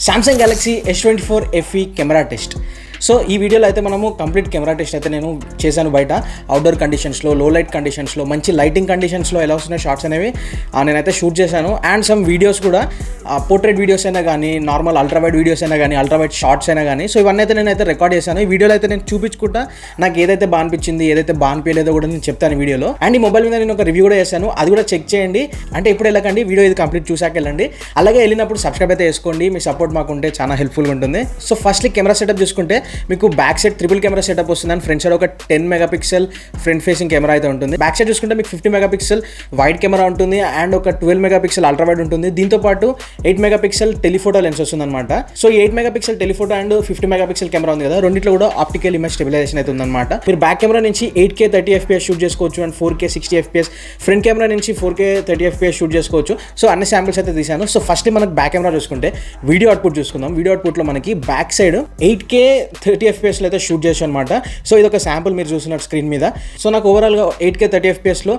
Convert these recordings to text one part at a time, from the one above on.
Samsung Galaxy S24 FE camera test. So ఈ వీడియోలో అయితే మనము కంప్లీట్ కెమెరా టెస్ట్ అయితే నేను చేశాను. బయట అవుట్డోర్ కండిషన్స్లో, లో లైట్ కండిషన్స్లో, మంచి లైటింగ్ కండిషన్స్లో ఎలా వస్తున్నాయి షార్ట్స్ అనేవి నేనైతే షూట్ చేశాను. అండ్ సమ్ వీడియోస్ కూడా పోర్ట్రేట్ వీడియోస్ అయినా కానీ, నార్మల్ అల్ట్రావైడ్ వీడియోస్ అయినా కానీ, అల్ట్రావైడ్ షార్ట్స్ అయినా కానీ, సో ఇవన్నీ అయితే నేనైతే రికార్డ్ చేశాను. ఈ వీడియోలో అయితే నేను చూపించుకుంటా నాకు ఏదైతే బాగా అనిపించింది, ఏదైతే బాగా అనిపించలేదో కూడా నేను చెప్తాను ఈ వీడియోలో. అండ్ ఈ మొబైల్ మీద నేను ఒక రివ్యూ కూడా చేశాను, అది కూడా చెక్ చేయండి. అంటే ఇప్పుడు వెళ్ళకండి, వీడియో ఇది కంప్లీట్ చూసాక వెళ్ళండి. అలాగే వెళ్ళినప్పుడు సబ్స్క్రైబ్ అయితే చేసుకోండి, మీ సపోర్ట్ మాకు ఉంటే చాలా హెల్ప్ఫుల్గా ఉంటుంది. సో ఫస్ట్లీ కెమెరా సెటప్ చూసుకుంటే మీకు back side triple camera setup వస్తుంది. అండ్ ఫ్రంట్ సైడ్ ఒక 10 మెగాపిక్సెల్ ఫ్రంట్ ఫేసింగ్ కెమెరా అయితే ఉంటుంది. బ్యాక్ సైడ్ చూసుకుంటే మీకు 50 మెగాపిక్సెల్ వైడ్ కెమెరా ఉంటుంది అండ్ ఒక 12 మెగాపిక్సెల్ అల్ట్రా వైడ్ ఉంటుంది. దీంతో పాటు 8 మెగాపిక్సెల్ టెలిఫోటో లెన్స్ వస్తుంది అనమాట. So 8 megapixel telephoto and 50 megapixel camera ఉంది కదా, రెండిట్లో కూడా ఆప్టికల్ ఇమేజ్ స్టెబిలైజేషన్ అయితే ఉందన్నమాట. మీరు బ్యాక్ కెమెరా నుంచి 8K 30 FPS షూట్ చేసుకోవచ్చు and 4K 60 FPS, front camera నుంచి 4K 30 FPS షూట్ చేసుకోవచ్చు. సో అన్ని శాంపిల్స్ అయితే తీసాను. సో ఫస్ట్ మనకు బ్యాక్ కెమెరా చూసుకుంటే వీడియో అవుట్పుట్ చూసుకుందాం. వీడియో అవుట్పుట్లో మనకి బ్యాక్ సైడ్ 8K 30 FPS అయితే షూట్ చేసాను అనమాట. సో ఇది ఒక శాంపుల్ మీరు చూస్తున్నారు స్క్రీన్ మీద. సో నాకు ఓవరాల్గా 8K 30 FPSలో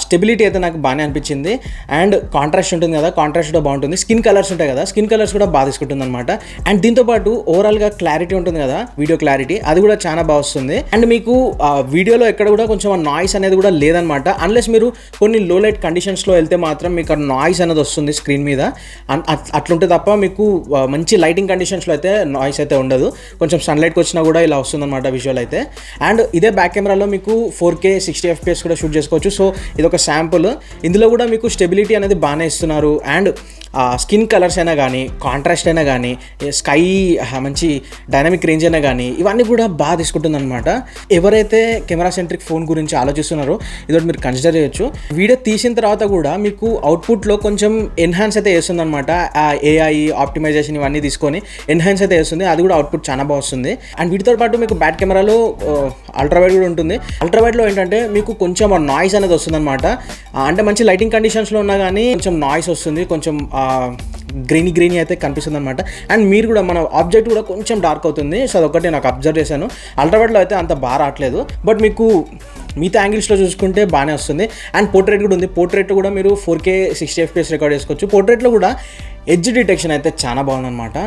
స్టెబిలిటీ అయితే నాకు బాగానే అనిపించింది. అండ్ కాంట్రాస్ట్ ఉంటుంది కదా, కాంట్రాస్ట్ కూడా బాగుంటుంది. స్కిన్ కలర్స్ ఉంటాయి కదా, స్కిన్ కలర్స్ కూడా బాగా తీసుకుంటుంది అనమాట. అండ్ దీంతోపాటు ఓవరాల్గా క్లారిటీ ఉంటుంది కదా, వీడియో క్లారిటీ, అది కూడా చాలా బాగా వస్తుంది. అండ్ మీకు వీడియోలో ఎక్కడ కూడా కొంచెం నాయిస్ అనేది కూడా లేదనమాట. అన్లెస్ మీరు కొన్ని లో లైట్ కండిషన్స్లో వెళ్తే మాత్రం మీకు ఆ నాయిస్ అనేది వస్తుంది స్క్రీన్ మీద. అట్లుంటే తప్ప మీకు మంచి లైటింగ్ కండిషన్స్లో అయితే నాయిస్ అయితే ఉండదు. కొంచెం సన్లైట్కి వచ్చినా కూడా ఇలా వస్తుందన్నమాట విజువల్ అయితే. అండ్ ఇదే బ్యాక్ కెమెరాలో మీకు 4K 60 FPS కూడా షూట్ చేసుకోవచ్చు. సో ఇది ఒక శాంపుల్. ఇందులో కూడా మీకు స్టెబిలిటీ అనేది బాగానే ఇస్తున్నారు. అండ్ స్కిన్ కలర్స్ అయినా కానీ, కాంట్రాస్ట్ అయినా కానీ, స్కై మంచి డైనమిక్ రేంజ్ అయినా కానీ, ఇవన్నీ కూడా బాగా తీసుకుంటుంది అనమాట. ఎవరైతే కెమెరా సెంట్రిక్ ఫోన్ గురించి ఆలోచిస్తున్నారో ఇదొకటి మీరు కన్సిడర్ చేయొచ్చు. వీడియో తీసిన తర్వాత కూడా మీకు అవుట్పుట్లో కొంచెం ఎన్హాన్స్ అయితే చేస్తుంది అనమాట. AI ఆప్టిమైజేషన్ ఇవన్నీ తీసుకొని ఎన్హాన్స్ అయితే చేస్తుంది. అది కూడా అవుట్పుట్ చాలా బాగా వస్తుంది. అండ్ వీటితో పాటు మీకు బ్యాక్ కెమెరాలో అల్ట్రావైడ్ కూడా ఉంటుంది. అల్ట్రావైడ్లో ఏంటంటే మీకు కొంచెం నాయిస్ అనేది వస్తుంది అనమాట. అంటే మంచి లైటింగ్ కండిషన్స్లో ఉన్నా కానీ కొంచెం నాయిస్ వస్తుంది, కొంచెం గ్రీనీ అయితే కనిపిస్తుంది అనమాట. అండ్ మీరు కూడా మన ఆబ్జెక్ట్ కూడా కొంచెం డార్క్ అవుతుంది. సో అదొకటి నాకు అబ్జర్వ్ చేశాను. అల్ట్రావైడ్లో అయితే అంత బాగా రావట్లేదు, బట్ మీకు మిగతా యాంగిల్స్లో చూసుకుంటే బాగానే వస్తుంది. అండ్ పోర్ట్రేట్ కూడా ఉంది. పోర్ట్రేట్ కూడా మీరు 4K 60 FPS రికార్డ్ చేసుకోవచ్చు. పోర్ట్రేట్లో కూడా ఎడ్జ్ డిటెక్షన్ అయితే చాలా బాగుందన్నమాట.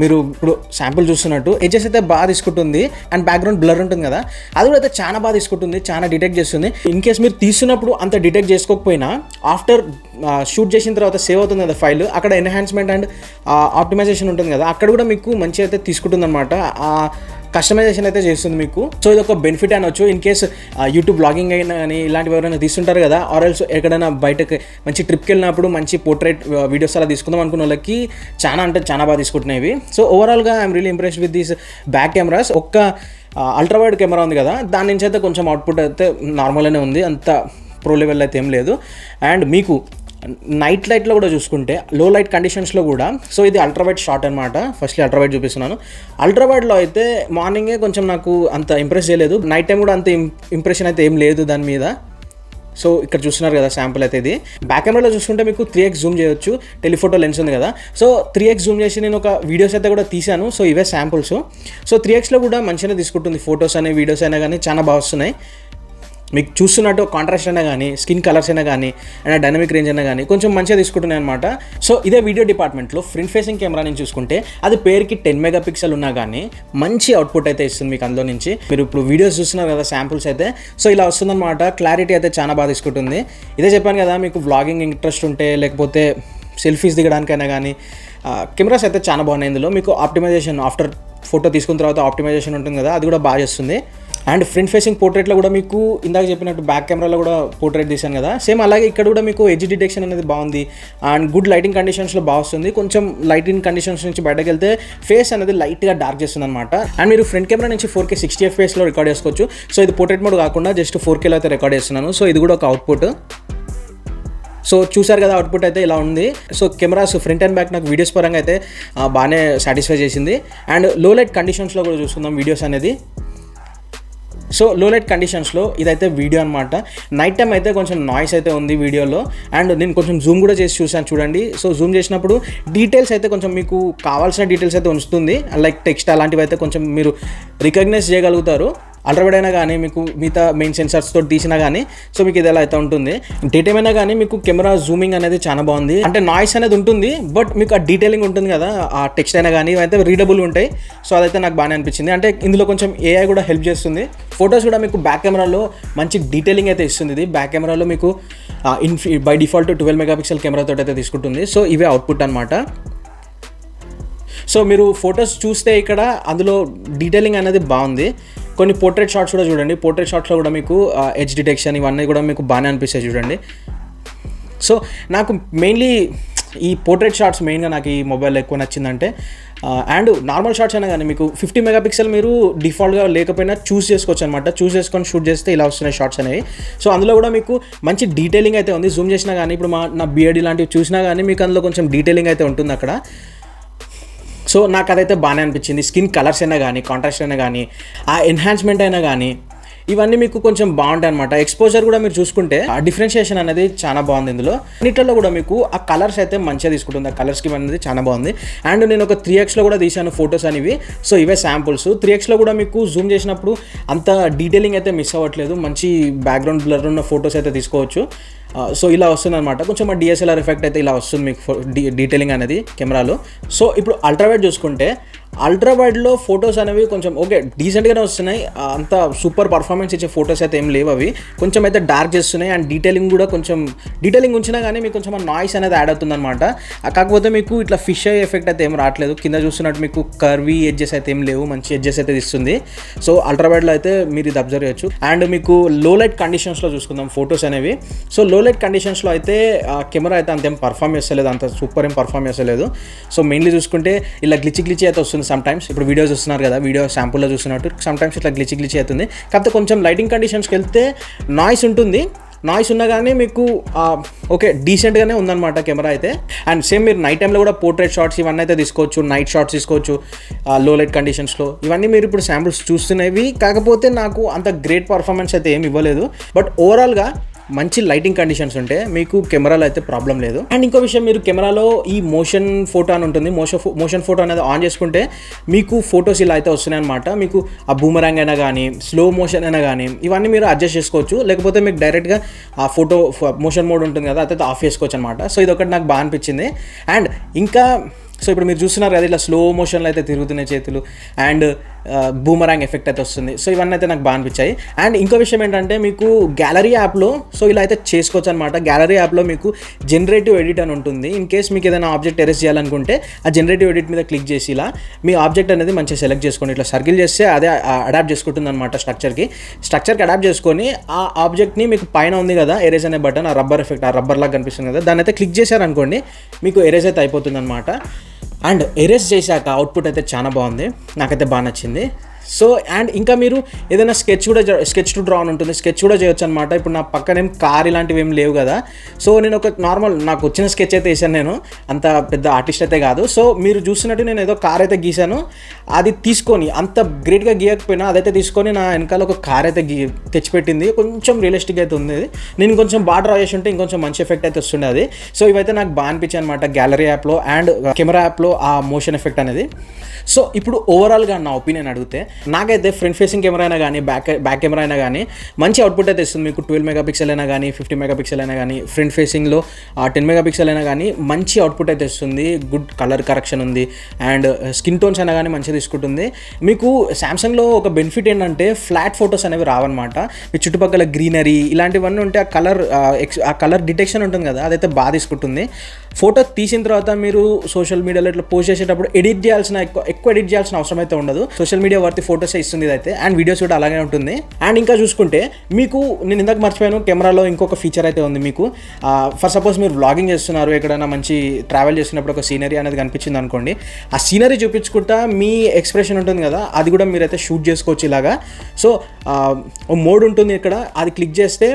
మీరు ఇప్పుడు శాంపుల్ చూస్తున్నట్టు ఎడ్జెస్ అయితే బాగా తీసుకుంటుంది. అండ్ బ్యాక్గ్రౌండ్ బ్లర్ ఉంటుంది కదా, అది కూడా అయితే చాలా బాగా తీసుకుంటుంది, చాలా డిటెక్ట్ చేస్తుంది. ఇన్ కేస్ మీరు తీస్తున్నప్పుడు అంత డిటెక్ట్ చేసుకోకపోయినా ఆఫ్టర్ షూట్ చేసిన తర్వాత సేవ్ అవుతుంది కదా ఫైల్, అక్కడ ఎన్హాన్స్మెంట్ అండ్ ఆప్టిమైజేషన్ ఉంటుంది కదా, అక్కడ కూడా మీకు మంచిగా అయితే తీసుకుంటుంది అనమాట. కస్టమైజేషన్ అయితే చేస్తుంది మీకు. సో ఇది ఒక బెనిఫిట్ అనొచ్చు. ఇన్ కేస్ యూట్యూబ్ బ్లాగింగ్ అయినా కానీ ఇలాంటివి ఎవరైనా తీస్తుంటారు కదా, ఆర్ ఎల్స్ ఎక్కడైనా బయటకు మంచి ట్రిప్కి వెళ్ళినప్పుడు మంచి పోర్ట్రేట్ వీడియోస్ అలా తీసుకుందాం అనుకున్న వాళ్ళకి చాలా అంటే చాలా బాగా తీసుకుంటున్నాయి. సో ఓవరాల్గా I'm really impressed with these back cameras. ఒక్క అల్ట్రావైడ్ కెమెరా ఉంది కదా, దాని నుంచి అయితే కొంచెం అవుట్పుట్ అయితే నార్మల్గానే ఉంది, అంత ప్రో లెవెల్ అయితే ఏం లేదు. అండ్ మీకు నైట్ లైట్లో కూడా చూసుకుంటే లో లైట్ కండిషన్స్లో కూడా, సో ఇది అల్ట్రావైడ్ షాట్ అనమాట. ఫస్ట్లీ అల్ట్రావైడ్ చూపిస్తున్నాను. అల్ట్రావైడ్లో అయితే మార్నింగే కొంచెం నాకు అంత ఇంప్రెస్ చేయలేదు, నైట్ టైం కూడా అంత ఇంప్రెషన్ అయితే ఏం లేదు దాని మీద. సో ఇక్కడ చూస్తున్నారు కదా శాంపుల్ అయితే ఇది. బ్యాక్ కెమెరాలో చూసుకుంటే మీకు 3x జూమ్ చేయొచ్చు. టెలిఫోటో లెన్స్ ఉంది కదా, సో 3x జూమ్ చేసి నేను ఒక వీడియోస్ అయితే కూడా తీశాను. సో ఇవే శాంపుల్స్. సో 3xలో కూడా మంచిగానే తీసుకుంటుంది. ఫొటోస్ అయినా వీడియోస్ అయినా కానీ చాలా బాగా వస్తున్నాయి. మీకు చూస్తున్నట్టు కాంట్రాస్ట్ అయినా కానీ, స్కిన్ కలర్స్ అయినా కానీ, అండ్ డైనమిక్ రేంజ్ అయినా కానీ కొంచెం మంచిగా తీసుకుంటున్నాయి అనమాట. సో ఇదే వీడియో డిపార్ట్మెంట్లో ఫ్రంట్ ఫేసింగ్ కెమెరా నుంచి చూసుకుంటే అది పేరుకి 10 మెగాపిక్సెల్ ఉన్నా కానీ మంచి అవుట్పుట్ అయితే ఇస్తుంది మీకు అందులో నుంచి. మీరు ఇప్పుడు వీడియోస్ చూస్తున్నారు కదా శాంపుల్స్ అయితే, సో ఇలా వస్తుందన్నమాట. క్లారిటీ అయితే చాలా బాగా తీసుకుంటుంది. ఇదే చెప్పాను కదా, మీకు వ్లాగింగ్ ఇంట్రెస్ట్ ఉంటే లేకపోతే సెల్ఫీస్ దిగడానికైనా కానీ కెమెరాస్ అయితే చాలా బాగున్నాయి. ఇందులో మీకు ఆప్టిమైజేషన్ ఆఫ్టర్ ఫోటో తీసుకున్న తర్వాత ఆప్టిమైజేషన్ ఉంటుంది కదా, అది కూడా బాగా చేస్తుంది. అండ్ ఫ్రంట్ ఫేసింగ్ పోర్ట్రేట్లో కూడా మీకు ఇందాక చెప్పినట్టు బ్యాక్ కెమెరాలో కూడా పోర్ట్రేట్ తీశాను కదా, సేమ్ అలాగే ఇక్కడ కూడా మీకు ఎడ్జ్ డిటెక్షన్ అనేది బాగుంది. అండ్ గుడ్ లైటింగ్ కండిషన్స్లో బాగా వస్తుంది. కొంచెం లైటింగ్ కండిషన్స్ నుంచి బయటకు వెళ్తే ఫేస్ అనేది లైట్గా డార్క్ చేస్తుంది అనమాట. అండ్ మీరు ఫ్రంట్ కెమెరా నుంచి 4K 60 FPSలో రికార్డ్ చేసుకోవచ్చు. సో ఇది పోర్ట్రేట్ మోడ్ కాకుండా జస్ట్ 4Kలో అయితే రికార్డ్ చేస్తున్నాను. సో ఇది కూడా ఒక అవుట్పుట్. సో చూసారు కదా, అవుట్పుట్ అయితే ఇలా ఉంది. So cameras front and back నాకు వీడియోస్ పరంగా అయితే బాగానే సాటిస్ఫై చేసింది. అండ్ లో లైట్ కండిషన్స్లో కూడా చూసుకుందాం వీడియోస్ అనేది. సో లో లైట్ కండిషన్స్లో ఇదైతే వీడియో అనమాట. నైట్ టైం అయితే కొంచెం నాయిస్ అయితే ఉంది వీడియోలో. అండ్ నేను కొంచెం జూమ్ కూడా చేసి చూసాను చూడండి. సో జూమ్ చేసినప్పుడు డీటెయిల్స్ అయితే కొంచెం మీకు కావాల్సిన డీటెయిల్స్ అయితే ఉంచుతుంది. లైక్ టెక్స్ట్ అలాంటివి అయితే కొంచెం మీరు రికగ్నైజ్ చేయగలుగుతారు. అల్ట్రావైడ్ అయినా కానీ మీకు మిగతా మెయిన్ సెన్సార్స్తో తీసినా కానీ సో మీకు ఇది ఎలా అయితే ఉంటుంది. డేటైమ్ అయినా కానీ మీకు కెమెరా జూమింగ్ అనేది చాలా బాగుంది. అంటే నాయిస్ అనేది ఉంటుంది బట్ మీకు ఆ డీటెయిలింగ్ ఉంటుంది కదా, ఆ టెక్స్ట్ అయినా కానీ ఇవైతే రీడబుల్ ఉంటాయి. సో అదైతే నాకు బాగానే అనిపించింది. అంటే ఇందులో కొంచెం AI కూడా హెల్ప్ చేస్తుంది. ఫొటోస్ కూడా మీకు బ్యాక్ కెమెరాలో మంచి డీటెయిలింగ్ అయితే ఇస్తుంది. ఇది బ్యాక్ కెమెరాలో మీకు బై డిఫాల్ట్ 12 మెగాపిక్సెల్ కెమెరాతో అయితే తీసుకుంటుంది. సో ఇవే అవుట్పుట్ అనమాట. సో మీరు ఫొటోస్ చూస్తే ఇక్కడ అందులో డీటెయిలింగ్ అనేది బాగుంది. కొన్ని పోర్ట్రేట్ షాట్స్ కూడా చూడండి. పోర్ట్రేట్ షాట్స్లో కూడా మీకు ఎడ్జ్ డిటెక్షన్ ఇవన్నీ కూడా మీకు బాగానే అనిపిస్తాయి చూడండి. సో నాకు మెయిన్లీ ఈ పోర్ట్రేట్ షాట్స్ మెయిన్గా నాకు ఈ మొబైల్లో ఎక్కువ నచ్చిందంటే, అండ్ నార్మల్ షాట్స్ అయినా కానీ మీకు 50 మెగాపిక్సెల్ మీరు డిఫాల్ట్గా లేకపోయినా చూస్ చేసుకోవచ్చు అనమాట. చూస్ చేసుకొని షూట్ చేస్తే ఇలా వస్తున్నాయి షాట్స్ అనేవి. సో అందులో కూడా మీకు మంచి డీటెయిలింగ్ అయితే ఉంది. జూమ్ చేసినా కానీ ఇప్పుడు నా బియర్డ్ లాంటివి చూసినా కానీ మీకు అందులో కొంచెం డీటెయిలింగ్ అయితే ఉంటుంది అక్కడ. సో నాకు అదైతే బాగానే అనిపించింది. స్కిన్ కలర్స్ అయినా కానీ, కాంట్రాస్ట్ అయినా కానీ, ఆ ఎన్హాన్స్మెంట్ అయినా కానీ ఇవన్నీ మీకు కొంచెం బాగుంటాయి అనమాట. ఎక్స్పోజర్ కూడా మీరు చూసుకుంటే ఆ డిఫరెన్షియేషన్ అనేది చాలా బాగుంది. ఇందులో అన్నిట్లలో కూడా మీకు ఆ కలర్స్ అయితే మంచిగా తీసుకుంటుంది. ఆ కలర్ స్కీమ్ అనేది చాలా బాగుంది. అండ్ నేను ఒక 3xలో కూడా తీశాను ఫొటోస్ అనేవి. సో ఇవే శాంపుల్స్. 3xలో కూడా మీకు జూమ్ చేసినప్పుడు అంత డీటెయిలింగ్ అయితే మిస్ అవ్వట్లేదు. మంచి బ్యాక్గ్రౌండ్ బ్లర్ ఉన్న ఫొటోస్ అయితే తీసుకోవచ్చు. సో ఇలా వస్తుంది అనమాట. కొంచెం ఆ DSLR ఎఫెక్ట్ అయితే ఇలా వస్తుంది మీకు డీటెయిలింగ్ అనేది కెమెరాలో. సో ఇప్పుడు అల్ట్రావైడ్ చూసుకుంటే అల్ట్రావైడ్లో ఫొటోస్ అనేవి కొంచెం ఓకే డీసెంట్గానే వస్తున్నాయి. అంత సూపర్ పర్ఫార్మెన్స్ ఇచ్చే ఫొటోస్ అయితే ఏం లేవు. అవి కొంచెం అయితే డార్క్ చేస్తున్నాయి. అండ్ డీటెయిలింగ్ కూడా కొంచెం డీటెయిలింగ్ ఉంచినా కానీ మీకు కొంచెం నాయిస్ అనేది యాడ్ అవుతుంది అనమాట. కాకపోతే మీకు ఇట్లా ఫిష్ అయ్యే ఎఫెక్ట్ అయితే ఏం రావట్లేదు. కింద చూస్తున్నట్టు మీకు కర్వీ ఎడ్జెస్ అయితే ఏం లేవు. మంచి ఎడ్జెస్ అయితే ఇస్తుంది. సో అల్ట్రావైడ్లో అయితే మీరు ఇది అబ్జర్వ్ చేయొచ్చు. అండ్ మీకు లో లైట్ కండిషన్స్లో చూసుకుందాం ఫొటోస్ అనేవి. సో లో లైట్ కండిషన్స్లో అయితే కెమెరా అయితే అంతేం పర్ఫామ్ చేస్తలేదు. అంత సూపర్ ఏం పర్ఫామ్ చేస్తలేదు. సో మెయిన్లీ చూసుకుంటే ఇలా గ్లిచి అయితే వస్తుంది సమ్ టైమ్స్. ఇప్పుడు వీడియోస్ చూస్తున్నారు కదా, వీడియో శాంపుల్లో చూస్తున్నట్టు సమ్ టైమ్స్ ఇట్లా గ్లిచి అవుతుంది. కాకపోతే కొంచెం లైటింగ్ కండిషన్స్కి వెళ్తే నాయిస్ ఉంటుంది. నాయిస్ ఉన్నా కానీ మీకు ఓకే డీసెంట్గానే ఉందన్నమాట కెమెరా అయితే. అండ్ సేమ్ మీరు నైట్ టైంలో కూడా పోర్ట్రేట్ షాట్స్ ఇవన్నీ అయితే తీసుకోవచ్చు. నైట్ షాట్స్ తీసుకోవచ్చు లో లైట్ కండిషన్స్లో. ఇవన్నీ మీరు ఇప్పుడు శాంపుల్స్ చూస్తున్నవి. కాకపోతే నాకు అంత గ్రేట్ పర్ఫార్మెన్స్ అయితే ఏమి ఇవ్వలేదు. బట్ ఓవరాల్గా మంచి లైటింగ్ కండిషన్స్ ఉంటే మీకు కెమెరాలో అయితే ప్రాబ్లం లేదు. అండ్ ఇంకో విషయం, మీరు కెమెరాలో ఈ మోషన్ ఫోటో అని ఉంటుంది. మోషన్ ఫోటో అనేది ఆన్ చేసుకుంటే మీకు ఫొటోస్ ఇలా అయితే వస్తున్నాయి అనమాట. మీకు ఆ బూమరాంగ్ అయినా కానీ, స్లో మోషన్ అయినా కానీ ఇవన్నీ మీరు అడ్జస్ట్ చేసుకోవచ్చు. లేకపోతే మీకు డైరెక్ట్గా ఆ ఫోటో మోషన్ మోడ్ ఉంటుంది కదా, అదైతే ఆఫ్ చేసుకోవచ్చు అనమాట. సో ఇది ఒకటి నాకు బాగా అనిపించింది. అండ్ ఇంకా సో ఇప్పుడు మీరు చూస్తున్నారు కదా, ఇట్లా స్లో మోషన్లో అయితే తిరుగుతున్నాయి చేతులు. అండ్ బూమరాంగ్ ఎఫెక్ట్ అయితే వస్తుంది. సో ఇవన్నీ అయితే నాకు బాగా అనిపించాయి. అండ్ ఇంకో విషయం ఏంటంటే మీకు గ్యాలరీ యాప్లో సో ఇలా అయితే చేసుకోవచ్చు అనమాట. గ్యాలరీ యాప్లో మీకు జనరేటివ్ ఎడిట్ అని ఉంటుంది. ఇన్ కేస్ మీకు ఏదైనా ఆబ్జెక్ట్ ఎరేస్ చేయాలనుకుంటే ఆ జనరేటివ్ ఎడిట్ మీద క్లిక్ చేసి ఇలా మీ ఆబ్జెక్ట్ అనేది మంచిగా సెలెక్ట్ చేసుకోండి. ఇట్లా సర్కిల్ చేస్తే అదే అడాప్ట్ చేసుకుంటుంది అనమాట స్ట్రక్చర్కి అడాప్ట్ చేసుకొని ఆ ఆబ్జెక్ట్ని మీకు పైన ఉంది కదా ఎరేజ్ అనే బటన్, ఆ రబ్బర్ ఎఫెక్ట్, ఆ రబ్బర్ లాగా కనిపిస్తుంది కదా, దాన్ని అయితే క్లిక్ చేశారనుకోండి మీకు ఎరేజ్ అయితే అయిపోతుంది అనమాట. అండ్ ఎరేజ్ చేశాక అవుట్పుట్ అయితే చాలా బాగుంది. నాకైతే బాగా నచ్చింది. సో అండ్ ఇంకా మీరు ఏదైనా స్కెచ్ టు డ్రా అని ఉంటుంది, స్కెచ్ కూడా చేయొచ్చు అనమాట. ఇప్పుడు నా పక్కనేం కార్ ఇలాంటివి ఏం లేవు కదా. సో నేను ఒక నార్మల్ నాకు వచ్చిన స్కెచ్ అయితే వేసాను. నేను అంత పెద్ద ఆర్టిస్ట్ అయితే కాదు. సో మీరు చూస్తున్నట్టు నేను ఏదో కార్ అయితే గీసాను. అది తీసుకొని అంత గ్రేట్గా గీయకపోయినా అదైతే తీసుకొని నా వెనకాల ఒక కార్ అయితే తెచ్చిపెట్టింది. కొంచెం రియలిస్టిక్ అయితే ఉంది. నేను కొంచెం బాగా డ్రా చేసి ఉంటే ఇంకొంచెం మంచి ఎఫెక్ట్ అయితే వస్తుండే అది. సో ఇవైతే నాకు బాగా అనిపించాయి అనమాట గ్యాలరీ యాప్లో అండ్ కెమెరా యాప్లో ఆ మోషన్ ఎఫెక్ట్ అనేది. సో ఇప్పుడు ఓవరాల్గా నా ఒపీనియన్ అడిగితే నాకైతే ఫ్రంట్ ఫేసింగ్ కెమెరా అయినా కానీ బ్యాక్ కెమెరా అయినా కానీ మంచి అవుట్పుట్ అయితే ఇస్తుంది. మీకు 12 మెగాపిక్సెల్ అయినా కానీ 50 మెగాపిక్సెల్ అయినా కానీ ఫ్రంట్ ఫేసింగ్లో 10 మెగాపిక్సెల్ అయినా కానీ మంచి అవుట్పుట్ అయితే ఇస్తుంది. గుడ్ కలర్ కరెక్షన్ ఉంది. అండ్ స్కిన్ టోన్స్ అయినా కానీ మంచిగా తీసుకుంటుంది. మీకు శాంసంగ్లో ఒక బెనిఫిట్ ఏంటంటే ఫ్లాట్ ఫొటోస్ అనేవి రావన్నమాట. మీ చుట్టుపక్కల గ్రీనరీ ఇలాంటివన్నీ ఉంటే ఆ కలర్ డిటెక్షన్ ఉంటుంది కదా, అదైతే బాగా తీసుకుంటుంది. ఫోటో తీసిన తర్వాత మీరు సోషల్ మీడియాలో ఇట్లా పోస్ట్ చేసేటప్పుడు ఎక్కువ ఎడిట్ చేయాల్సిన అవసరం అయితే ఉండదు. సోషల్ మీడియా వర్తి ఫోటోస్ ఇస్తుంది ఇదైతే. అండ్ వీడియోస్ కూడా అలాగే ఉంటుంది. అండ్ ఇంకా చూసుకుంటే మీకు నేను ఇందాక మర్చిపోయాను, కెమెరాలో ఇంకొక ఫీచర్ అయితే ఉంది మీకు. ఫర్ సపోజ్ మీరు వ్లాగింగ్ చేస్తున్నారు, ఎక్కడైనా మంచి ట్రావెల్ చేస్తున్నప్పుడు ఒక సీనరీ అనేది కనిపించింది అనుకోండి, ఆ సీనరీ చూపించుకుంటా మీ ఎక్స్ప్రెషన్ ఉంటుంది కదా, అది కూడా మీరైతే షూట్ చేసుకోవచ్చు ఇలాగా. సో ఓ మోడ్ ఉంటుంది ఇక్కడ, అది క్లిక్ చేస్తే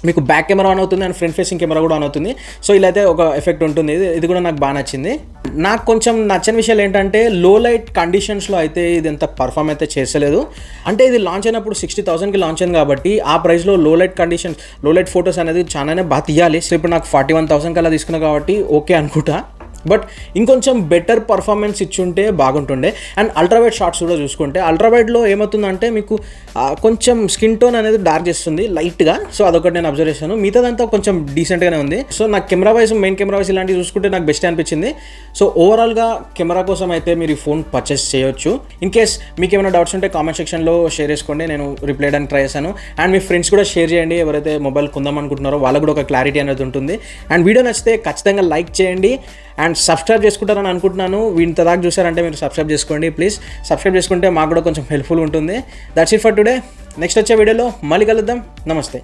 మీకు బ్యాక్ కెమెరా ఆన్ అవుతుంది అండ్ ఫ్రంట్ ఫేసింగ్ కెమెరా కూడా ఆన్ అవుతుంది. సో ఇలా అయితే ఒక ఎఫెక్ట్ ఉంటుంది. ఇది కూడా నాకు బాగా నచ్చింది. నాకు కొంచెం నచ్చని విషయాలు ఏంటంటే లో లైట్ కండిషన్స్లో అయితే ఇది ఎంత పర్ఫామ్ అయితే చేసలేదు. అంటే ఇది లాంచ్ అయినప్పుడు 60,000కి లాంచ్ అయింది కాబట్టి ఆ ప్రైస్లో లో లైట్ ఫొటోస్ అనేది చాలానే బాగా తీయాలి. సో ఇప్పుడు నాకు 41,000 కల్లా తీసుకున్నా కాబట్టి ఓకే అనుకుంటా. బట్ ఇంకొంచెం బెటర్ పర్ఫార్మెన్స్ ఇచ్చుంటే బాగుంటుండే. అండ్ అల్ట్రావైడ్ షాట్స్ కూడా చూసుకుంటే అల్ట్రావైడ్లో ఏమవుతుందంటే మీకు కొంచెం స్కిన్ టోన్ అనేది డార్క్ చేస్తుంది లైట్గా. సో అదొకటి నేను అబ్జర్వ్ చేశాను. మిగతాదంతా కొంచెం డీసెంట్గానే ఉంది. సో నాకు camera wise main camera wise ఇలాంటివి చూసుకుంటే నాకు బెస్ట్ అనిపించింది. సో ఓవరాల్గా కెమెరా కోసం అయితే మీరు ఈ ఫోన్ పర్చేస్ చేయొచ్చు. ఇన్ కేస్ మీకు ఏమైనా డౌట్స్ ఉంటే కామెంట్ సెక్షన్లో షేర్ చేసుకోండి, నేను రిప్లై చేయడానికి ట్రై చేశాను. అండ్ మీ ఫ్రెండ్స్ కూడా షేర్ చేయండి, ఎవరైతే మొబైల్ కొందాం అనుకుంటున్నారో వాళ్ళకు కూడా ఒక క్లారిటీ అనేది ఉంటుంది. అండ్ వీడియో నచ్చితే ఖచ్చితంగా లైక్ చేయండి అండ్ సబ్స్క్రైబ్ చేసుకుంటారని అనుకుంటున్నాను. ఇంత దాకా చూసారంటే మీరు సబ్స్క్రైబ్ చేసుకోండి ప్లీజ్. సబ్స్క్రైబ్ చేసుకుంటే మాకు కూడా కొంచెం హెల్ప్ఫుల్ ఉంటుంది. That's it for today. Next వచ్చే వీడియోలో మళ్ళీ కలుద్దాం. నమస్తే.